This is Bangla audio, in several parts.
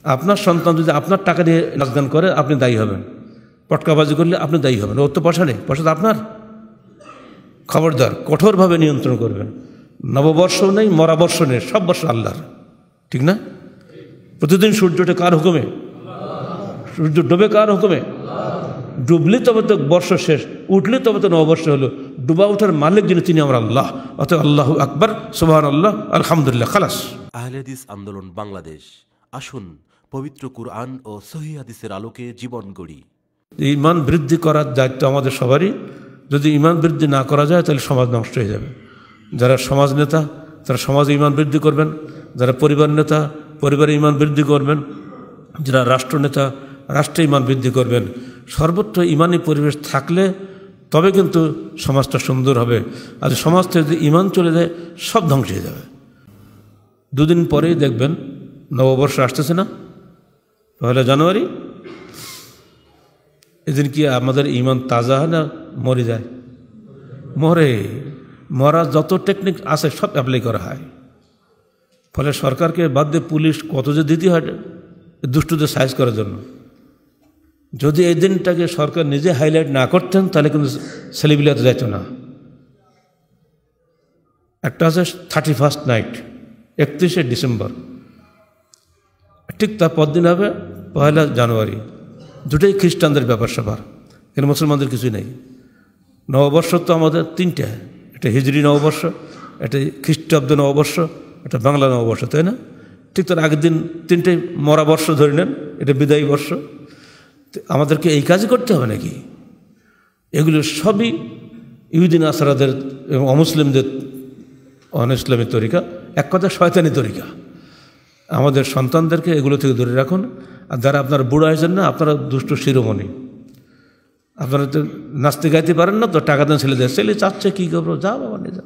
আপনার সন্তান যদি আপনার টাকা দিয়ে নাচ গান করে আপনি দায়ী হবেন, পটকাবাজি করলে আপনি দায়ী হবেন। ওর তো পয়সা নেই, পয়সা তো আপনার। খবরদার, কঠোরভাবে নিয়ন্ত্রণ করবেন। নববর্ষ নেই, মরাবর্ষ নেই, সব বর্ষ আল্লাহর, ঠিক না? প্রতিদিন সূর্যটা কার হুকুমে? সূর্য ডুবে কার হুকুমে? ডুবলে তবে তো বর্ষ শেষ, উঠলে তবে তো নববর্ষ হলো। ডুবা ওঠার মালিক যিনি, তিনি আমার আল্লাহ। অতএব আল্লাহু আকবার, সুবহানাল্লাহ, আলহামদুলিল্লাহ, খালাস। আহলে হাদিস আন্দোলন বাংলাদেশ, আসুন পবিত্র কুরআন ও সহিহ হাদিসের আলোকে জীবন গড়ি। ঈমান বৃদ্ধি করার দায়িত্ব আমাদের সবারই। যদি ঈমান বৃদ্ধি না করা যায় তাহলে সমাজ নষ্ট হয়ে যাবে। যারা সমাজ নেতা তারা সমাজে ঈমান বৃদ্ধি করবেন, যারা পরিবার নেতা পরিবারে ঈমান বৃদ্ধি করবেন, যারা রাষ্ট্রনেতা রাষ্ট্রে ঈমান বৃদ্ধি করবেন। সর্বত্র ঈমানি পরিবেশ থাকলে তবে কিন্তু সমাজটা সুন্দর হবে। আর সমাজ থেকে যদি ঈমান চলে যায় সব ধ্বংস হয়ে যাবে। দুদিন পরেই দেখবেন নববর্ষ আসতেছে না, 1 জানুয়ারি। এদিন কি আমাদের ঈমান তাজা হয় না মরে যায়? মরে। মরার যত টেকনিক আছে সব অ্যাপ্লাই করা হয়। ফলে সরকারকে বাদ দিয়ে পুলিশ কত যে দিতে হয় দুষ্টুদের সাইজ করার জন্য। যদি এই দিনটাকে সরকার নিজে হাইলাইট না করতেন তাহলে কিন্তু সেলিব্রিটিতে যাইত না। একটা আছে 31st নাইট, 31শে ডিসেম্বর, ঠিক তার পরদিন হবে 1 জানুয়ারি। দুটোই খ্রিস্টানদের ব্যাপার স্যাপার, এখানে মুসলমানদের কিছুই নেই। নববর্ষ তো আমাদের 3টে, একটা হিজরি নববর্ষ, একটা খ্রিস্টাব্দ নববর্ষ, একটা বাংলা নববর্ষ, তাই না? ঠিক তার আগের দিন 3টে মরা বর্ষ ধরে নেন, এটা বিদায়ী বর্ষ। আমাদেরকে এই কাজই করতে হবে নাকি? এগুলো সবই ইহুদি নাসারাদের এবং অমুসলিমদের অনইসলামী তরিকা, এক কথা শয়তানি তরিকা। আমাদের সন্তানদেরকে এগুলো থেকে দূরে রাখুন। আর যারা আপনারা বুড়ো হয়েছেন না, আপনারা দুষ্ট শিরোমণি, আপনারা তো নাচতে গাইতে পারেন না, তো টাকা দেন ছেলেদের, ছেলে চাচ্ছে কী করবো, যা বাবা নিয়ে যা।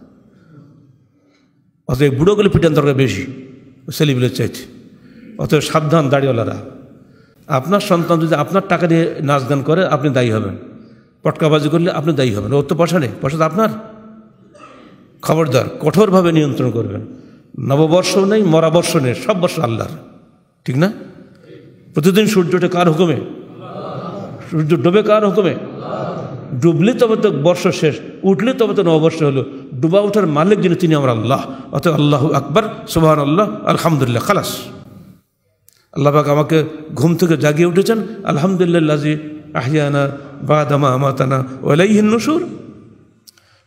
অতএব বুড়োগুলি পিটান দরকার বেশি ছেলেগুলোর চাইছে। অতএব সাবধান দাড়িওয়ালারা, আপনার সন্তান যদি আপনার টাকা দিয়ে নাচ গান করে আপনি দায়ী হবেন, পটকাবাজি করলে আপনি দায়ী হবেন। ওর তো পয়সা নেই, পয়সা তো আপনার। খবরদার, কঠোরভাবে নিয়ন্ত্রণ করবেন। নববর্ষ নেই, মরাবর্ষ নেই, সব বর্ষ আল্লাহর, ঠিক না? প্রতিদিন সূর্যটা কার হুকুমে? সূর্য ডুবে কার হুকুমে? ডুবলে তবে তো বর্ষ শেষ, উঠলে তবে তো নববর্ষ হলো। ডুবা ওঠার মালিক যিনি, তিনি আমার আল্লাহ। অতএব আল্লাহু আকবার, সুবহানাল্লাহ, আলহামদুলিল্লাহ, খালাস। আল্লাহ পাক আমাকে ঘুম থেকে জাগিয়ে উঠেছেন, আলহামদুলিল্লাহি আহিয়ানা বা'দা মা আমাতানা ওয়া ইলাইহিন নুশুর।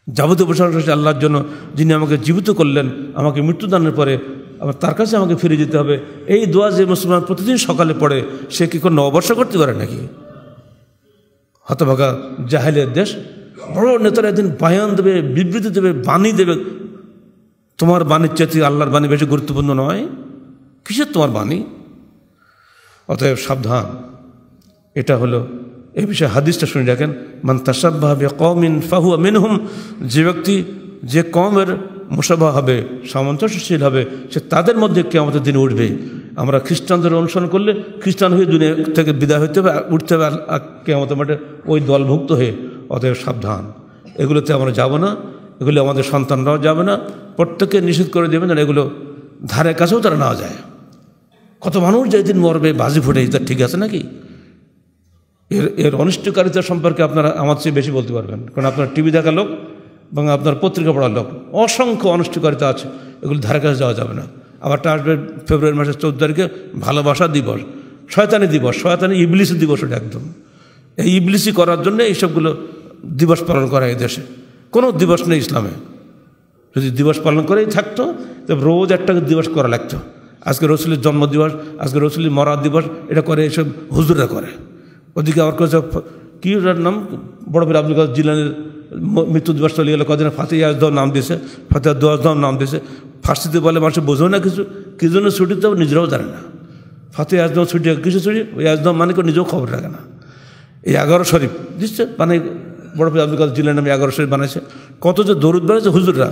যাবতীয় প্রশংসা হচ্ছে আল্লাহর জন্য, যিনি আমাকে জীবিত করলেন, আমাকে মৃত্যুদানের পরে আবার তার কাছে আমাকে ফিরে যেতে হবে। এই দোয়া যে মুসলমান প্রতিদিন সকালে পড়ে, সে কি কোনো নববর্ষ করতে পারে নাকি? হতভাগা জাহেলের দেশ। বড় নেতারা একদিন বয়ান দেবে, বিবৃতি দেবে, বাণী দেবে। তোমার বাণীর চাইতে আল্লাহর বাণী বেশি গুরুত্বপূর্ণ নয়? কিসের তোমার বাণী? অতএব সাবধান। এটা হলো এই বিষয়ে হাদিসটা শুনে রাখেন, মান তাশাব্বাহা বিকওমিন ফাহুয়া মিনহুম। যে ব্যক্তি যে কওমের মুশাবাহ হবে, সামঞ্জস্যশীল হবে, সে তাদের মধ্যে কিয়ামতের দিনে উঠবে। আমরা খ্রিস্টানদের অনুসরণ করলে খ্রিস্টান হয়ে দুনিয়া থেকে বিদায় হতে হবে, উঠতে হবে কিয়ামতের মাঠে ওই দলভুক্ত হয়ে। অতএব সাবধান, এগুলোতে আমরা যাব না, এগুলো আমাদের সন্তানরাও যাবে না। প্রত্যেককে নিষেধ করে দেবেন যেন এগুলো ধারে কাছেও তারা না যায়। কত মানুষ যেদিন মরবে বাজি ফুটে, এটা ঠিক আছে নাকি? এর অনিষ্টকারিতা সম্পর্কে আপনারা আমার চেয়ে বেশি বলতে পারবেন, কারণ আপনার টিভি দেখা লোক এবং আপনার পত্রিকা পড়ার লোক। অসংখ্য অনিষ্টকারিতা আছে, এগুলো ধারে কাছে যাওয়া যাবে না। আবারটা আসবে ফেব্রুয়ারি মাসের 14 তারিখে ভালোবাসা দিবস, শয়তানি দিবস, শয়তানি ইবলিসি দিবস। ওটা একদম এই ইবলিসি করার জন্য এইসবগুলো দিবস পালন করা এই দেশে। কোনো দিবস নেই ইসলামে। যদি দিবস পালন করেই থাকতো তবে রোজ একটা দিবস করা লাগতো। আজকে রসুলের জন্মদিবস, আজকে রসুলের মরা দিবস, এটা করে এইসব হুজুররা করে। ওদিকে আবার কেউ কী ওটার নাম, বড় পীর আব্দুল কাদের জিলানীর মৃত্যু দিবস চলে গেলে, কদিন ফাতে ইয়াজদাও নাম দিয়েছে, ফাতে দোয়াজদাও নাম দিয়েছে। ফার্সিতে বলে মানুষ বোঝো না কিছু, কী জন্য ছুটি তো নিজেরাও জানে না। ফাতে ইয়াজদাও ছুটি, কিছু ছুটি, ওই ইয়াজদাও মানে কেউ নিজেও খবর রাখে না। এই 11 শরীফ দিচ্ছে, মানে বড় পীর আব্দুল কাদের জিলানী নামে 11 শরীফ বানাইছে। কত যে দরুদ বানাইছে হুজুররা।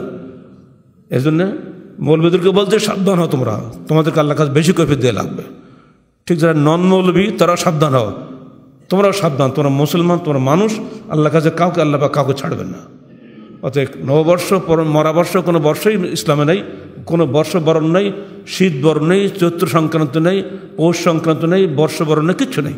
এই জন্যে মৌলবীদেরকে বলছে সাবধান হও তোমরা, তোমাদেরকে আল্লাহর কাছে বেশি কৈফিয়ত দিয়ে লাগবে। ঠিক যারা নন মৌলবী তারাও সাবধান হও, তোমরাও সাবধান। তোমরা মুসলমান, তোমরা মানুষ, আল্লাহর কাছে কাউকে আল্লাহ বা কাউকে ছাড়বেন না। অতএব নববর্ষ মরাবর্ষ কোনো বর্ষই ইসলামে নেই। কোনো বর্ষবরণ নেই, শীত বরণ নেই, চৈত্র সংক্রান্ত নেই, পৌষ সংক্রান্ত নেই, বর্ষবরণ নেই, কিচ্ছু নেই।